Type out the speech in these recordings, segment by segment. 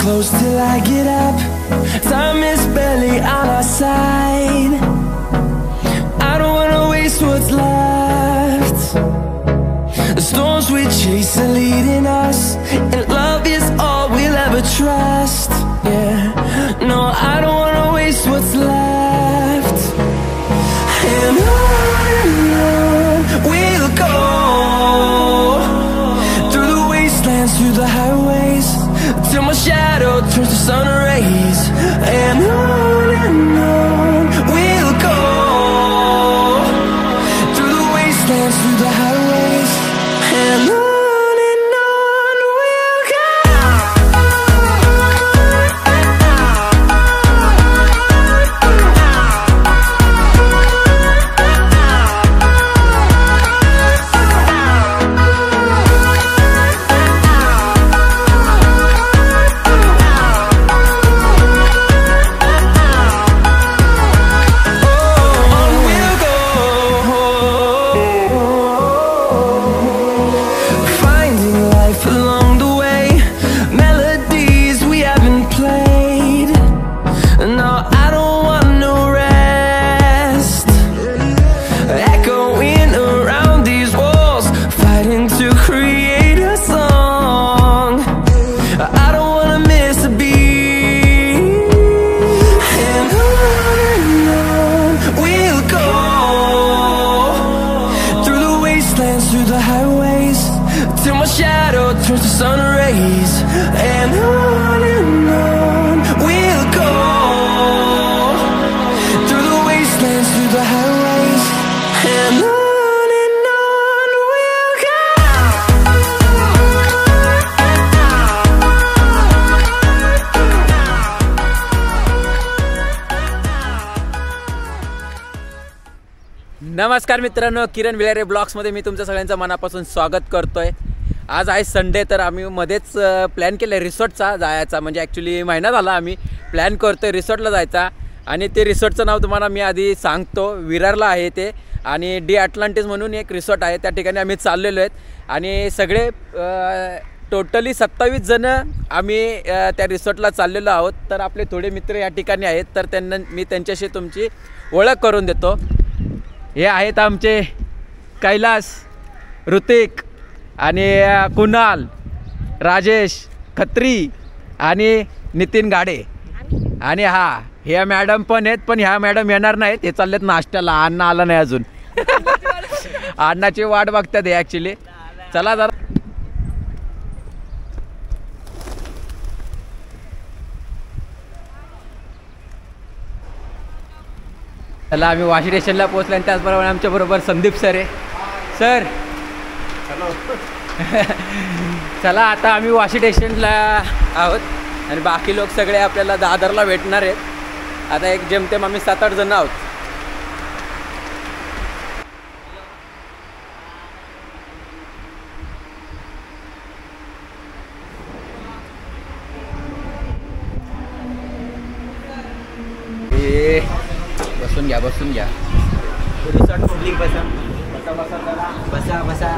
close till I get up. Time is barely on our side. I don't wanna waste what's left. The storms we chase are leading us, and love is all we'll ever trust. Yeah, no, I don't wanna waste what's left. And on we'll go, through the wastelands, through the highways, till my shadow turns to sun rays. And on we'll go, through the wastelands, through the highways, and on we'll go. Through the highways, till my shadow turns to sun rays. And on we'll go, through the wastelands, through the highways, and on we'll go. नमस्कार मित्रांनो, किरण विलारे ब्लॉग्समध्ये मी तुमच्या सगळ्यांचं मनापासून स्वागत करतोय। आज आहे Sunday, तर आम्ही मध्येच प्लॅन केलं रिसॉर्टचा जायचा। म्हणजे ॲक्च्युली महिना झाला आम्ही प्लॅन करतोय रिसॉर्टला जायचा, आणि ते रिसॉर्टचं नाव तुम्हाला मी आधी सांगतो। विरारला आहे ते, आणि डी अटलांटिस म्हणून एक रिसॉर्ट आहे, त्या ठिकाणी आम्ही चाललेलो आहेत। आणि सगळे टोटली 27 जण आम्ही त्या रिसॉर्टला चाललेलो आहोत। तर आपले थोडे मित्र या ठिकाणी आहेत, तर त्यांना मी त्यांच्याशी तुमची ओळख करून देतो। हे आहेत आमचे कैलास, ऋतिक आणि कुणाल, राजेश खत्री आणि नितीन गाडे। आणि ह्या मॅडम पण आहेत, पण ह्या मॅडम येणार नाहीत, हे चाललेत नाश्त्याला। अण्णा आला नाही अजून, अण्णाची वाट बघतात हे ॲक्च्युली। चला जरा चला, आम्ही वाशी स्टेशनला पोहोचलो, आणि त्याचबरोबर आमच्याबरोबर संदीप सर आहे। Sir hello. चला, आता आम्ही वाशी स्टेशनला आहोत, आणि बाकी लोक सगळे आपल्याला दादरला भेटणार आहेत। आता एक जेमतेम आम्ही 7-8 जण आहोत। बसून घ्या रिसॉर्ट पब्लिक बसा बसा बसा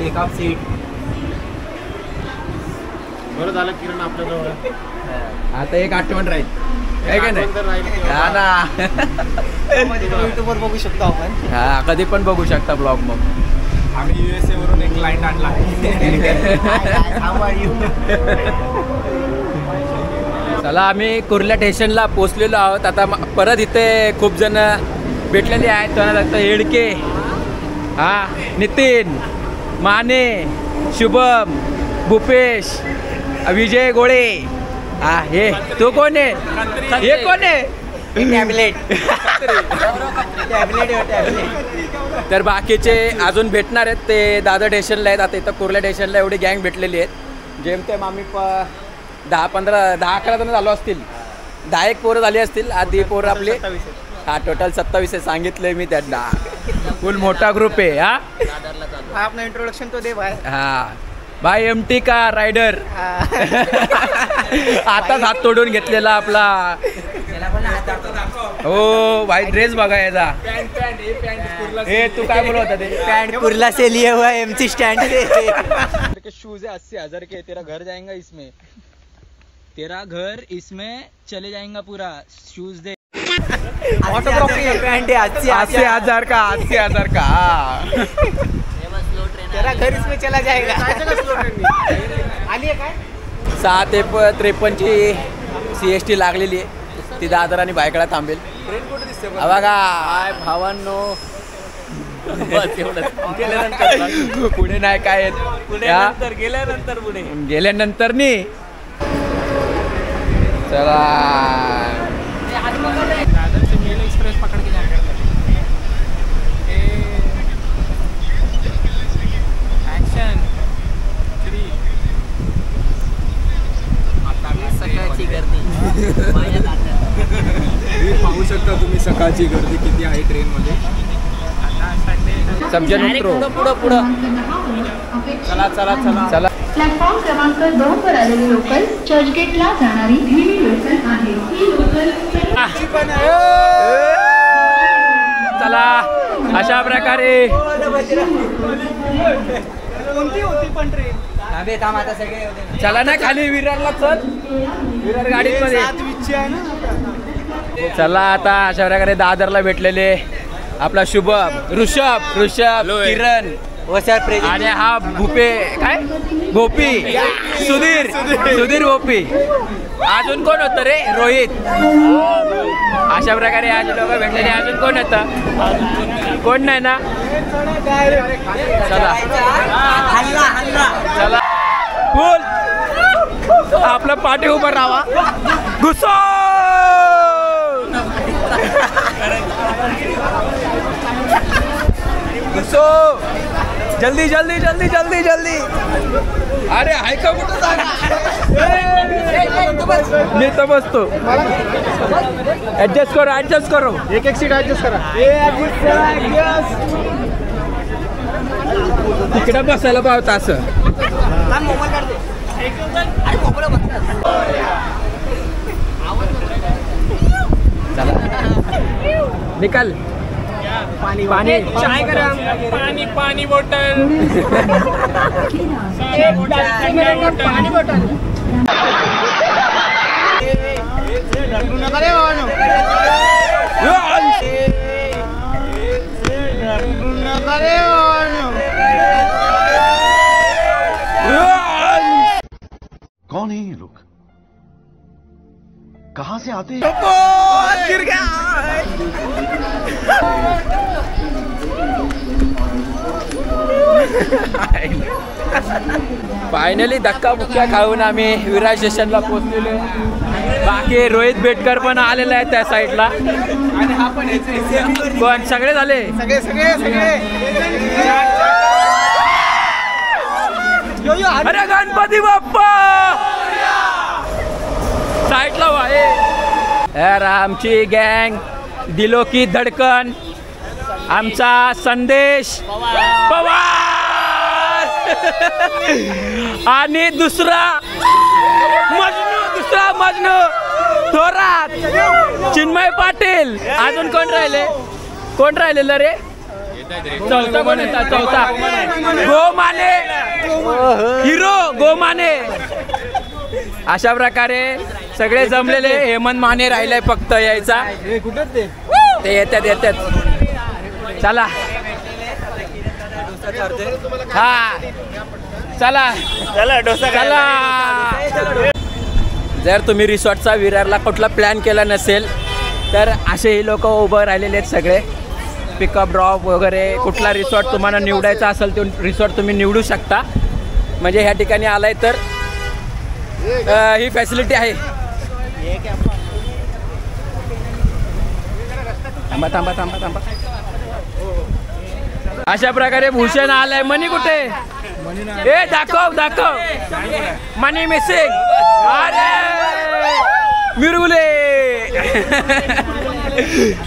एक ऑफ सीट। बरं झालं किरण आपल्याजवळ, आता एक आठवण राहील काय काय नाही ना। युट्यूबवर बघू शकतो आपण, कधी पण बघू शकता ब्लॉग। मग आम्ही USA वरून एक क्लायंट आणला आहे। चला, आम्ही कुर्ला स्टेशनला पोचलेलो आहोत। आता परत इथे खूप जण भेटलेले आहेत, त्यांना येडके, नितीन, माने, शुभम, भूपेश, विजय गोळे। हे तो कोण आहे? हे कोण आहे? टॅबलेट। तर बाकीचे अजून भेटणार आहेत, ते दादर स्टेशनला आहेत। आता इथं कुर्ला स्टेशनला एवढी गँग भेटलेली आहेत। जेमतेम आम्ही 10-11 जण झालो असतील, 10 पोरं झाली असतील। आधी पोरं आपली टोटल 27 आहे, सांगितलंय मी त्यांना। फुल मोठा ग्रुप आहे। आपला इंट्रोडक्शन तो दे भाई। भाई MT का रायडर, आताच हात तोडून घेतलेला आपला। हो भाई, ड्रेस बघा याचा। हे तू काय बोलत होता? ते पैंट कुर्ला से लिए हुआ MC स्टैंड से। शूज है 80,000 के, तेरा घर जाएगा इसमें। तेरा घर इसमें चले जाएगा पूरा शूज दे ऑटोग्राफी 80,000 का 80,000 का तेरा घर इसमें चला जाएगा. 6:53 CST लागलेली आहे. ती दादर आणि बायकडा थांबेल. बघा भावांनो पुढे नाही काय गेल्यानंतर नी चला मेल एक्सप्रेस पकड़ के जाएगा. ऍक्शन 3. सकाळची गर्दी पाहू शकता तुम्ही सकाळची गर्दी किती आहे ट्रेन मध्ये. समजून उतरो. पुढं चला चला चला चला. प्लॅटफॉर्म क्रमांक 2 वर आलेली लोकल चर्चगेटला जाणारी ही लोकल आहे. ही लोकल चला अशा प्रकारे चला ना खाली विरारला चल. विरार गाडीमध्ये चला आता अशा प्रकारे दादरला भेटलेले आपला शुभम ऋषभ किरण आणि हा भूपे काय गोपी सुधीर गोपी. अजून कोण होतं रे रोहित. अशा प्रकारे आज लोक भेटलेले. अजून कोण होतं कोण नाही ना. चला चला फुल आपलं पाठी उभं राहा. घुसो घुसो जल्दी जल्दी जल्दी जल्दी जल्दी. अरे हाय का कुठं मी तर बसतो. ऍडजस्ट करो एक सीट ऍडजस्ट करा. तिकडे बसायला पाहता असं. चला निकाल पाणी चाय गरम पाणी बॉटल पाणी बॉटल. कौन है ये लोग? कहां से आते हैं? गिर गया. फायनली धक्का मुक्का खाऊन आम्ही विरार स्टेशनला पोहोचलेलो. बाकी रोहित बेटकर पण आलेला आहे त्या साईडला. आणि हा पण पण सगळे झाले सगळे अरे गणपती बाप्पा साईडला वाहे. यार आमची गँग दिलो की धडकन आमचा संदेश पवार आणि दुसरा मजनू थोरात चिन्मय पाटील. अजून कोण राहिलेलं रे. चौथा कोण येतात. चौथा गोमाने हिरो गोमाने. अशा प्रकारे सगळे जमलेले. हेमंत माने राहिलाय फक्त यायचा. ते येतात चला हा चला जर तुम्ही रिसॉर्टचा विरारला कुठला प्लॅन केला नसेल तर असे ही लोक उभं राहिलेले आहेत सगळे. पिकअप ड्रॉप वगैरे कुठला रिसॉर्ट तुम्हाला निवडायचा असेल तो रिसॉर्ट तुम्ही निवडू शकता. म्हणजे ह्या ठिकाणी आलाय तर ही फॅसिलिटी आहे. थांबा. अशा प्रकारे भूषण आलाय. मनी कुठे. ए दाखव मनी मिसिंग. अरे मिरुले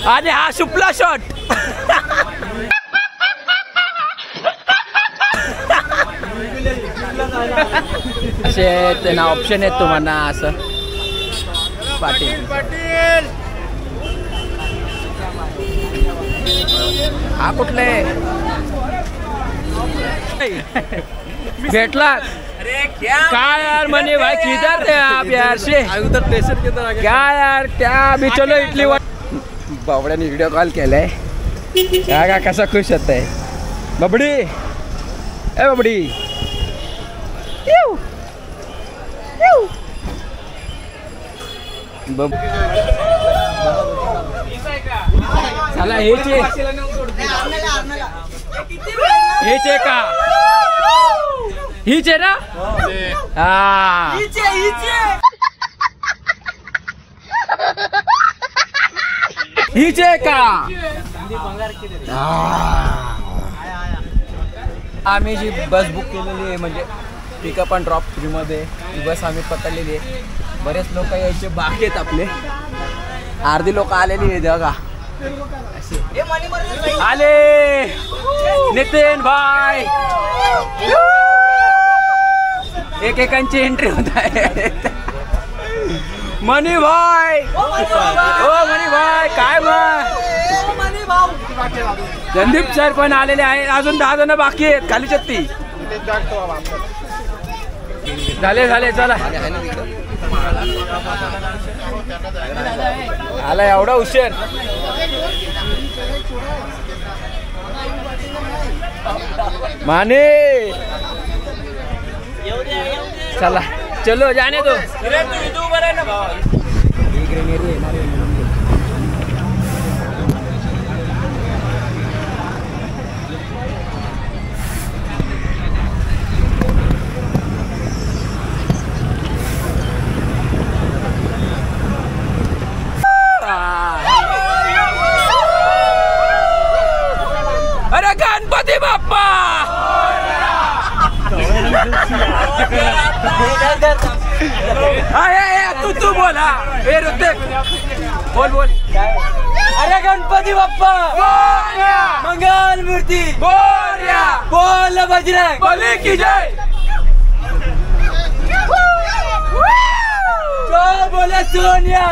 आणि हा शुपला शॉट. असे त्यांना ऑप्शन आहेत तुम्हाला असं. पाटील हा कुठले भेटला क्या यार मनी भाई किधर थे आप यार से उधर स्टेशन के तरह क्या यार क्या अभी चलो इडली बाबड्याने व्हिडिओ कॉल केलाय का कसा खुश होत आहे बाबडी ए बाबडी चला हेच आहे का हीच आहे ना हा हीच आहे का आम्ही जी बस बुक केलेली आहे म्हणजे पिकअप अँड ड्रॉप फ्रीमध्ये ती बस आम्ही पकडलेली आहे. बरेच लोक यायचे बाकी आहेत आपले अर्धी लोक आलेली आहेत बघा आले नितीन भाई एकेकांची एंट्री होत आहे मनी भाई ओ मनी भाई काय मग संदीप सर पण आलेले आहेत अजून 10 जण बाकी आहेत खाली छत्ती झाले झाले चला आला एवढा उशीर माने चला चलो जाने दो अरे गणपती बाप्पा तू बोला हे ऋतिक बोल बोल अरे गणपती बाप्पा मंगल मूर्ती बोल बजरंग बली की जय बोले सोनिया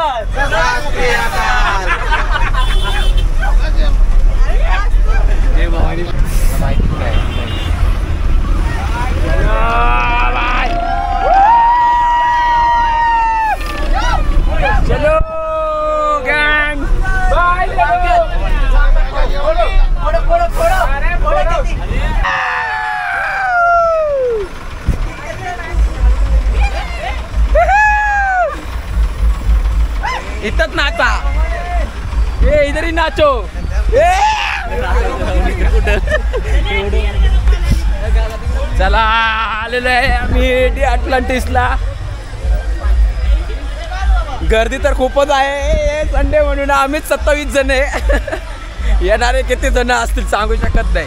चलो गैंग बाय इतच नाचा ए इधर ही नाचो चला आलेलो आहे आम्ही डी अटलांटिसला गर्दी तर खूपच आहे संडे म्हणून आम्हीच 27 जण आहे येणारे किती जण असतील सांगू शकत नाही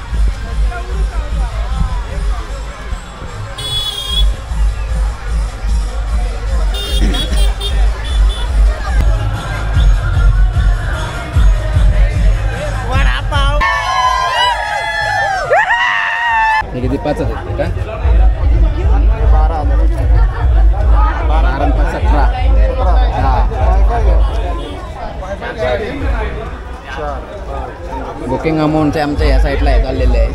किती 5 आहेत का 12 17 बुकिंग अमाऊंट आमच्या या साईडला आहे चाललेले आहे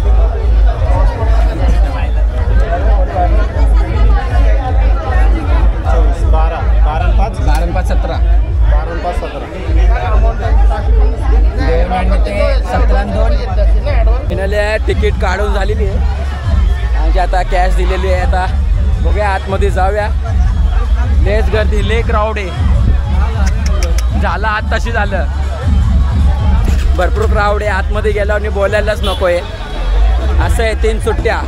12 17 तिकीट काढून झालेली आहे आणि आता कॅश दिलेली आहे आता बघूया आतमध्ये जाऊया लेस गर्दी ले क्राऊड आहे झालं आत तशी झालं भरपूर क्राऊड आहे आतमध्ये गेल्यावर आणि बोलायलाच नको आहे असं आहे 3 सुट्ट्या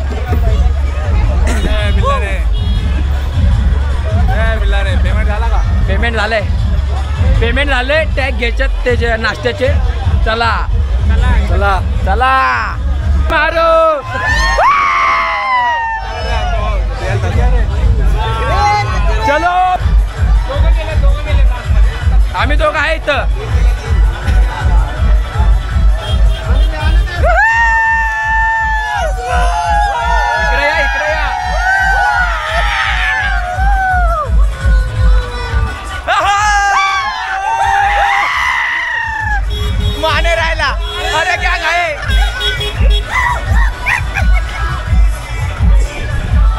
पेमेंट झाला का पेमेंट झालंय टॅग घ्यायच्यात त्याचे नाश्त्याचे चला चला चला मारो चलो आम्ही दोघं आहे इथं इकडे या माने राहिला अरे क्या गाय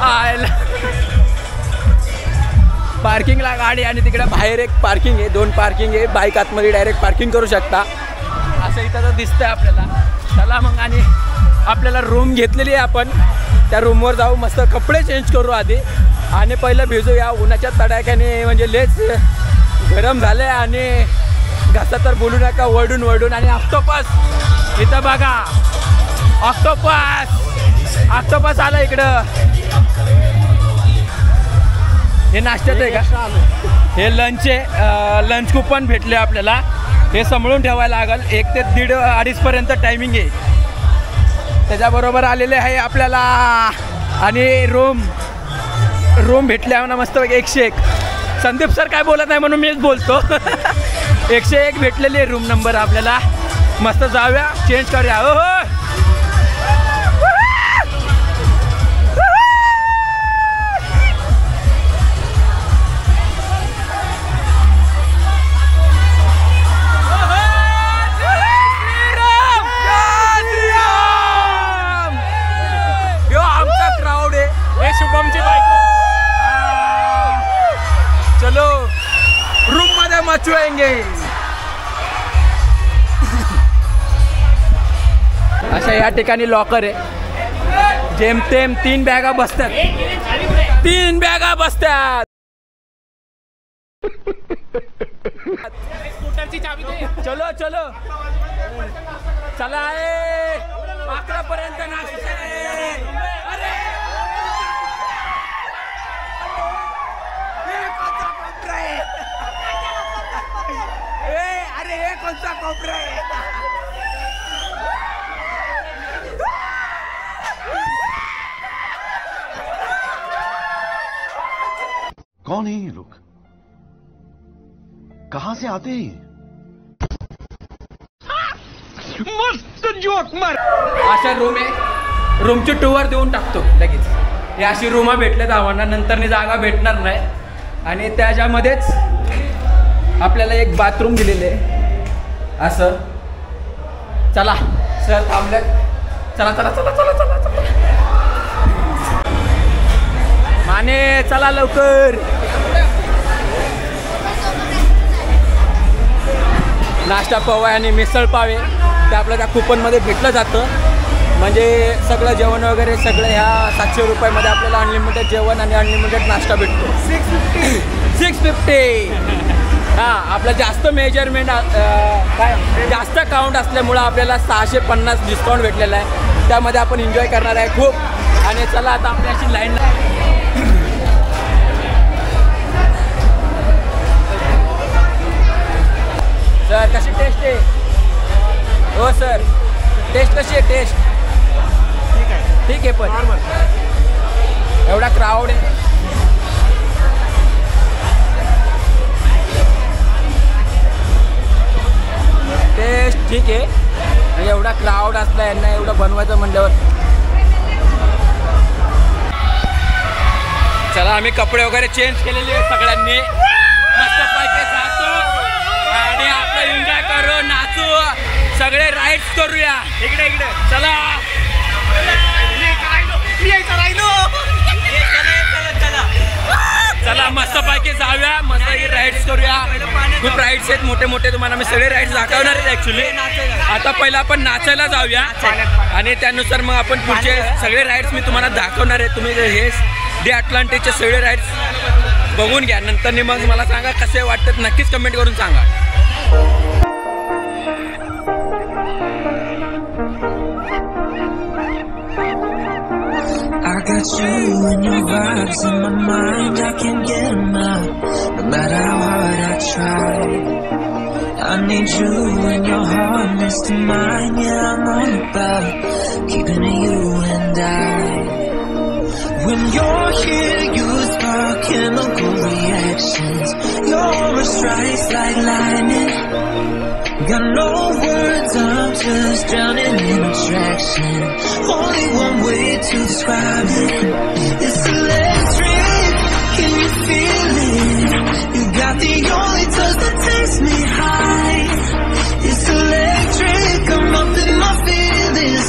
आयला पार्किंगला गाडी आणि तिकडे बाहेर एक पार्किंग आहे, 2 पार्किंग आहे. बाईक आतमध्ये डायरेक्ट पार्किंग करू शकता असं इथं तर दिसतंय आपल्याला. चला मग आणि आपल्याला रूम घेतलेली आहे, आपण त्या रूमवर जाऊ, मस्त कपडे चेंज करू आधी आणि पहिलं भिजूया उन्हाच्या तडाख्याने. म्हणजे लेच गरम झाले आणि घसा तर बोलू नका, वरडून. आणि ऑक्टोपस इथं बघा, ऑक्टोपस आला इकडं. हे नाश्त्याचं आहे का? हे लंच आहे, लंच कुपन भेटले आपल्याला. हे सांभाळून ठेवायला लागेल. 1 ते 1:30 पर्यंत टायमिंग आहे. त्याच्याबरोबर आलेले आहे आपल्याला आणि रूम भेटले ना मस्त 101. संदीप सर काय बोलत नाही म्हणून मीच बोलतो. 101 भेटलेली आहे रूम नंबर आपल्याला. मस्त जाऊया, चेंज करूया. हो शुभमची बायको. चलो रूम मध्ये मचवेंगे. अशा या ठिकाणी लॉकर आहे. जेमतेम 3 बॅगा बसतात. 3 बॅगा बसतात. स्कूटरची चाबी दे. चलो चला 11 पर्यंत नाश्ता आहे. अरे हे कोणता कोपरा आहे? कौन है ये लोग? कहां से आते हैं? मस्त जोक मार. अशा रूम आहे. रूमची टूवर देऊन टाकतो लगेच. हे अशी रूमा भेटल्यात आम्हाला, नंतरनी जागा भेटणार नाही. आणि त्याच्यामध्येच आपल्याला एक बाथरूम दिलेले आहे असं. चला सर थांबल्यात. चला माने, चला लवकर. नाश्ता पाव आणि मिसळ पाव ते आपलं त्या कुपनमध्ये भेटलं जातं. म्हणजे सगळं जेवण वगैरे सगळं ह्या 700 रुपयामध्ये आपल्याला अनलिमिटेड जेवण आणि अनलिमिटेड नाश्ता भेटतो. 650. हां, आपलं जास्त मेजरमेंट काय जास्त काउंट असल्यामुळं आपल्याला 650 डिस्काउंट भेटलेला आहे. त्यामध्ये आपण एन्जॉय करणार आहे खूप. आणि चला आता आपली अशी लाईन. सर कशी टेस्ट आहे? हो सर, टेस्ट कशी आहे? टेस्ट ठीक आहे पण एवढा क्राऊड आहे. टेस्ट ठीक आहे. एवढा क्राऊड असला यांना एवढं बनवायचं म्हणल्यावर. चला आम्ही कपडे वगैरे चेंज केलेले आहेत सगळ्यांनी. मस्त पैकी जातो आणि आपलं एन्जॉय करू, नाचू, सगळे राईड्स करूया. इकडे चला. चला मस्त पैकी जाऊया, मस्त राईड्स करूया. खूप राईड्स आहेत मोठे तुम्हाला मी सगळे राईड्स दाखवणार आहेत ऍक्च्युली. आता पहिला आपण नाचायला जाऊया आणि त्यानुसार मग आपण पुढचे सगळे राईड्स मी तुम्हाला दाखवणार आहे. तुम्ही हे डी अटलांटिकचे सगळे राईड्स बघून घ्या. नंतर मग मला सांगा कसे वाटतात, नक्कीच कमेंट करून सांगा. I got you and your vibes in my mind, I can't get them out, no matter how hard I try. I need you and your heart next to mine, yeah I'm all about keeping it you and I. When you're here you spark chemical reactions, your aura strikes like lightning. Got no words, I'm just drowning in attraction. Only one way to describe it. It's electric, can you feel it? You got the only touch that takes me high. It's electric, I'm up in my feelings.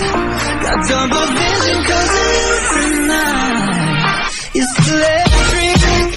Got double vision 'cause of you tonight. It's electric.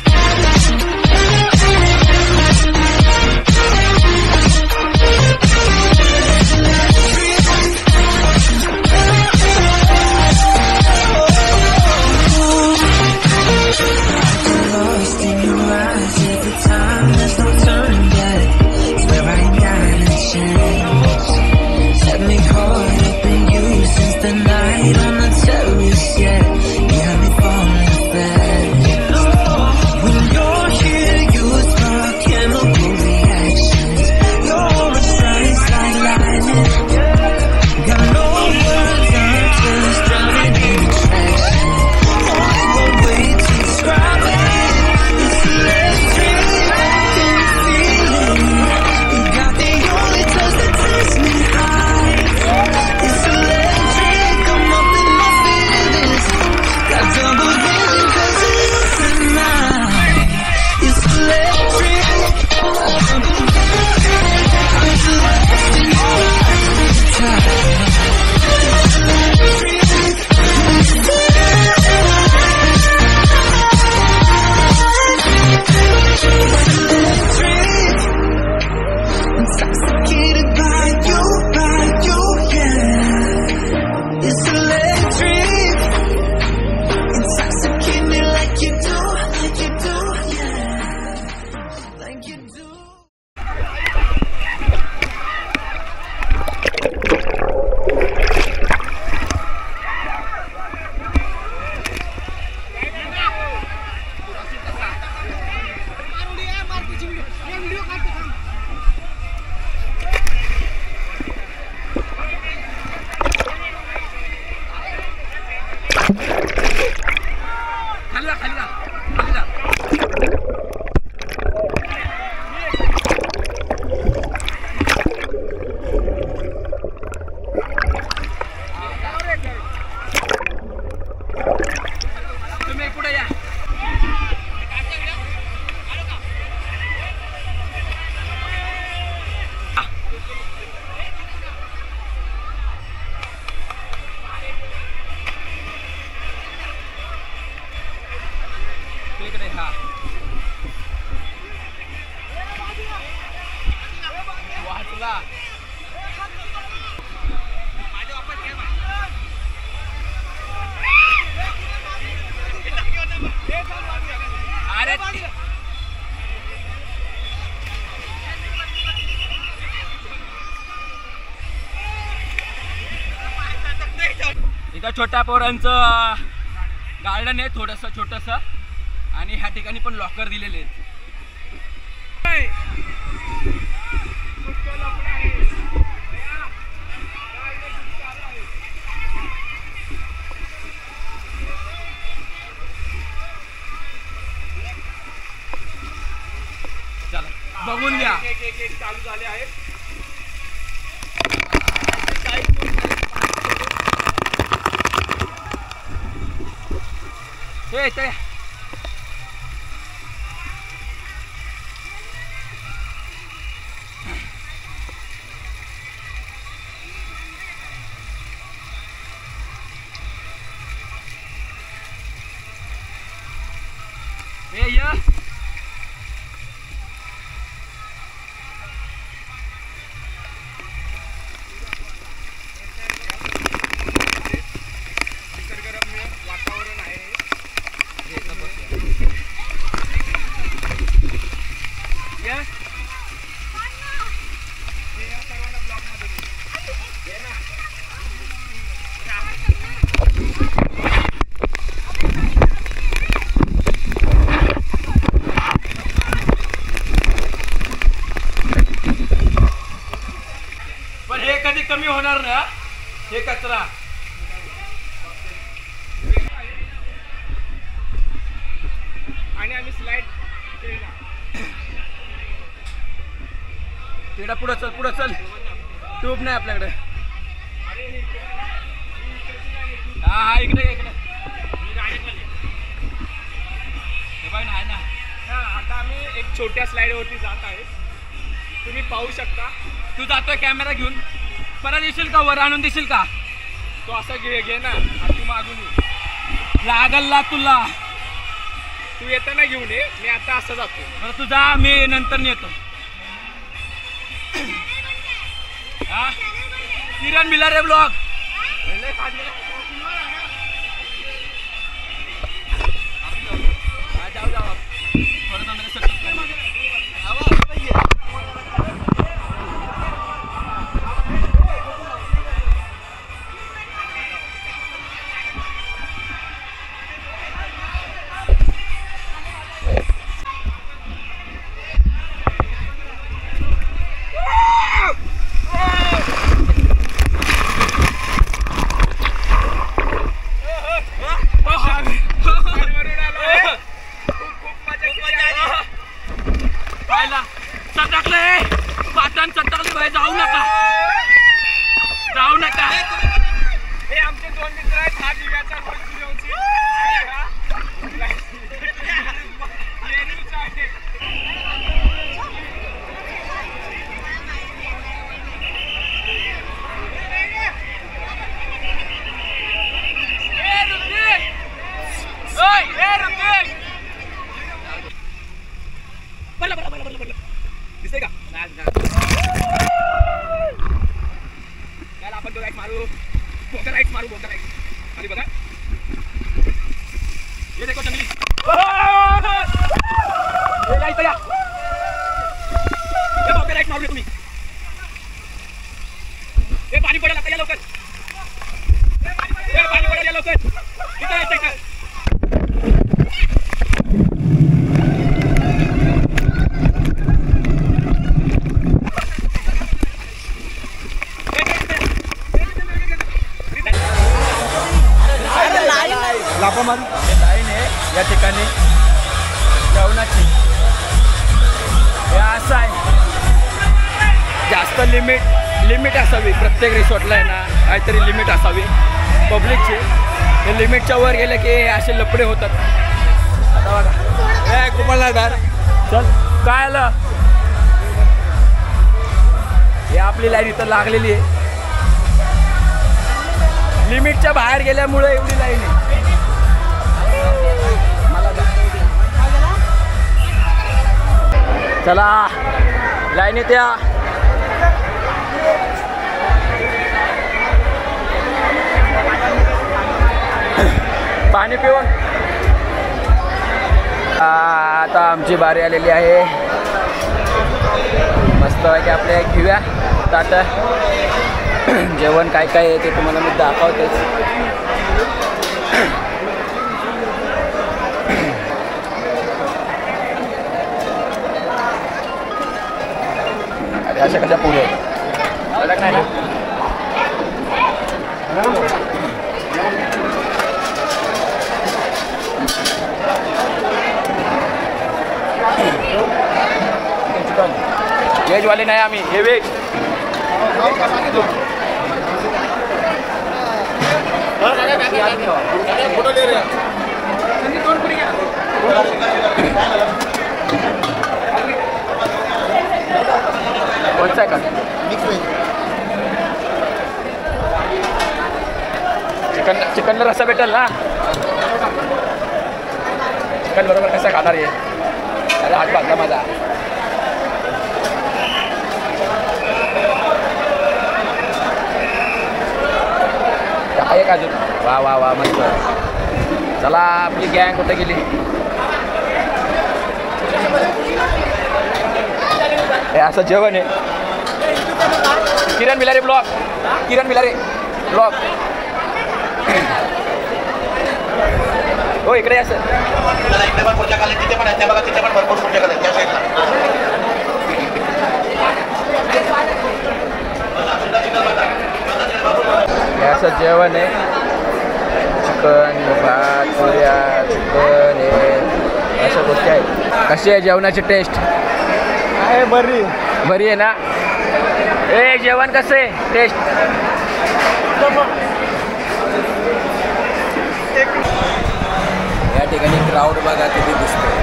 intoxicated by you, yeah. It's electric, intoxicate me like you do, yeah, like you do. इथं छोट्या पोरांचं garden आहे थोडंसं छोटंसं आणि ह्या ठिकाणी पण लॉकर दिलेले आहेत. चला बघून घ्या. एक चालू झाले आहेत. ते या वातावरण आहे. पण हे कधी कमी होणार ना हे कचरा. आणि आम्ही स्लाइड केला. तिकडे पुढे चल ट्यूब नाही आपल्याकडे. हा इकडे नाही ना. आता आम्ही एक छोट्या स्लाइड वरती जात आहे. तुम्ही पाहू शकता. तू जातोय कॅमेरा घेऊन परत येशील का वर आणून देशील का? तो असं घे ना. तू मागून ये. लागल तुला. तू येताना घेऊन ये. मी आता असं जातो. बरं तू जा मी नंतर येतो. हा किरण मिलारे ब्लॉग. जाओ परत मेरे सक्सेस करना. जाऊ नका. हे आमचे दोन मित्र आहेत. हा दिव्याचा सूर्यवंशी आणि हा लेणूचा आहे. दिसतंय का? पाणी पडेल आता, या लवकर. पाणी पडेल, या लवकर. इथं यायचं इथं. लाईन आहे या ठिकाणी जेवणाची. हे असं आहे, जास्त लिमिट असावी प्रत्येक रिसॉर्टला आहे ना, काहीतरी लिमिट असावी पब्लिकची. हे लिमिटच्या वर गेले की असे लफडे होतात. आता बघा हे कुपनदार चल काय आलं. हे आपली लाईन इथं लागलेली आहे, लिमिटच्या बाहेर गेल्यामुळे एवढी लाईन आहे. चला लाईनीत या. पाणी पिऊन आता आमची बारी आलेली आहे. मस्त आहे की आपल्या घेऊया ताट. जेवण काय काय आहे ते तुम्हाला मी दाखवतेच. अशा कशा पुढे नाही ना. व्हेजवाले नाही आम्ही, हे व्हेज. कोणता आहे का चिकनला रस्सा भेटेल ना. चिकन बरोबर कसा खाणार आहे. अरे हात बांधला माझा. आहे का अजून. वा वा वा मस्त. चला आपली गँग कुठे गेली. हे असं जेवण आहे. किरण मिलारे ब्लॉग, किरण मिलारे ब्लॉग. हो इकडे असं असं जेवण आहे. चिकन, भात, पुऱ्या, चिकन हे अशा गोष्टी आहेत. कशी आहे जेवणाची टेस्ट. आहे बरी आहे ना. ए जेवण कसं आहे टेस्ट. या ठिकाणी क्राऊड बघा किती दिसतो.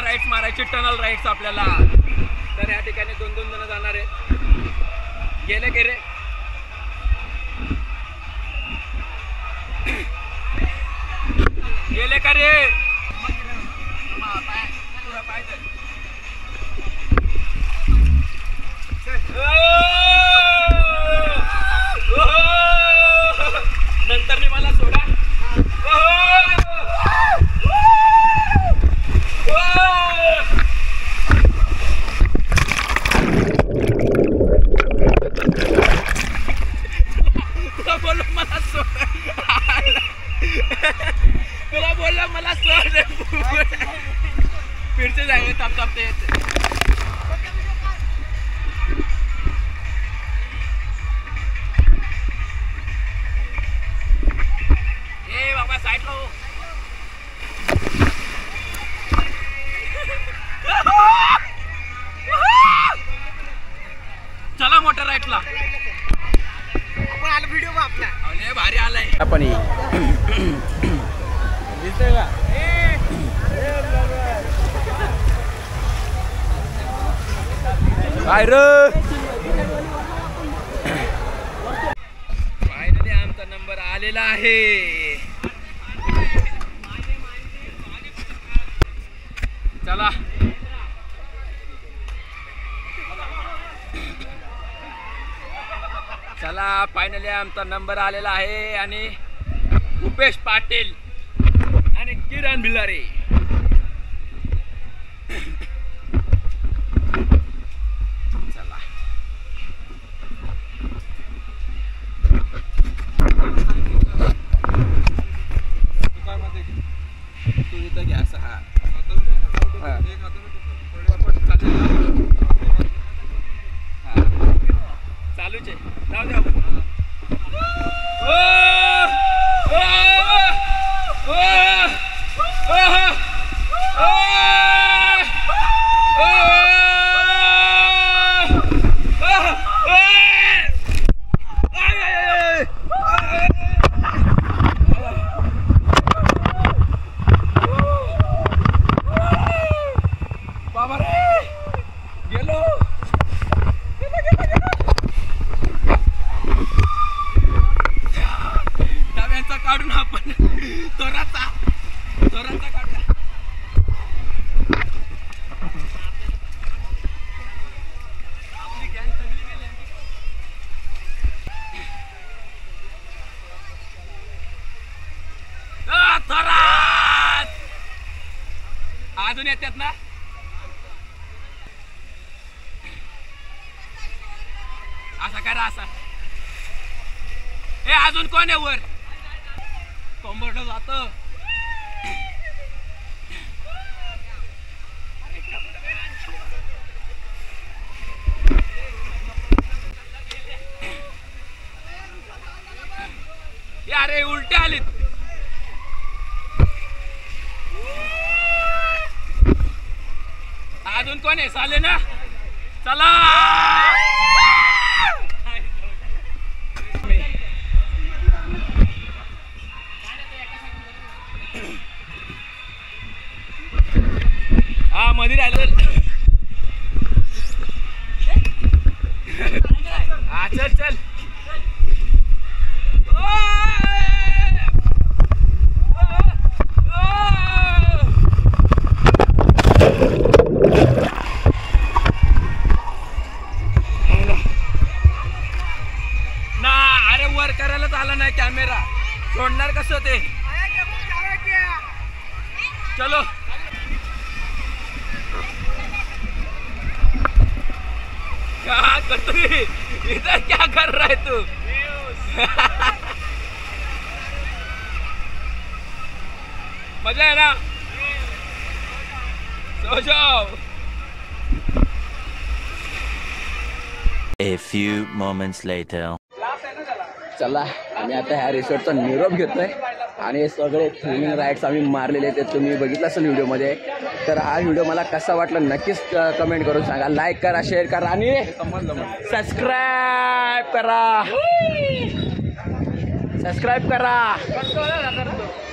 राईड्स मारायचे, टनल राईड्स आपल्याला. तर या ठिकाणी 2-2 जण जाणार आहेत. गेले की रे गेले का रे. नंतर मी मला सोडा. तुला बोलला मला सोड. फिरचे जागे तापते येते. ए बाबा साईड लो. चला मोठ्या राईटला आपण आला. व्हिडिओ आपला भारी आलाय. आपण दिसतंय का. काय रे. फायनली आमचा नंबर आलेला आहे. चला फायनली आमचा नंबर आलेला आहे आणि उपेश पाटील आणि किरण भिलारे. चला तू इथं घ्या असं. हा चालूच आहे. जाऊ द्या. बाबा रे गेलो. डाव्यांचा काढून आपण तोराचा काढला. आपली गँग सगळी गेली. थोरात अजून येतात ना. असा करा असा. हे अजून कोण आहे वर. कंबरट जात. अरे उलटे आलीत. अजून कोण आहे चाले ना. चला हा मध्ये राहिलं. हा चल चल. ना अरे वर करायलाच आला नाही कॅमेरा. सोडणार कसं ते. चलो क्या कतरी इधर क्या कर रहा है तू. मजा है ना. सो जाओ. A few moments later. चला आम्ही आता ह्या रिसॉर्टचा निरोप घेतोय आणि हे सगळे थ्रिलिंग राईड्स आम्ही मारलेले आहेत. ते तुम्ही बघितलं असेल व्हिडिओमध्ये. तर हा व्हिडिओ मला कसा वाटला नक्कीच कमेंट करून सांगा. लाईक करा, शेअर करा आणि सबस्क्राईब करा. सबस्क्राईब करा.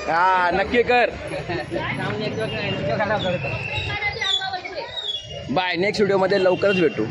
हा नक्की कर. बाय. नेक्स्ट व्हिडिओमध्ये लवकरच भेटू.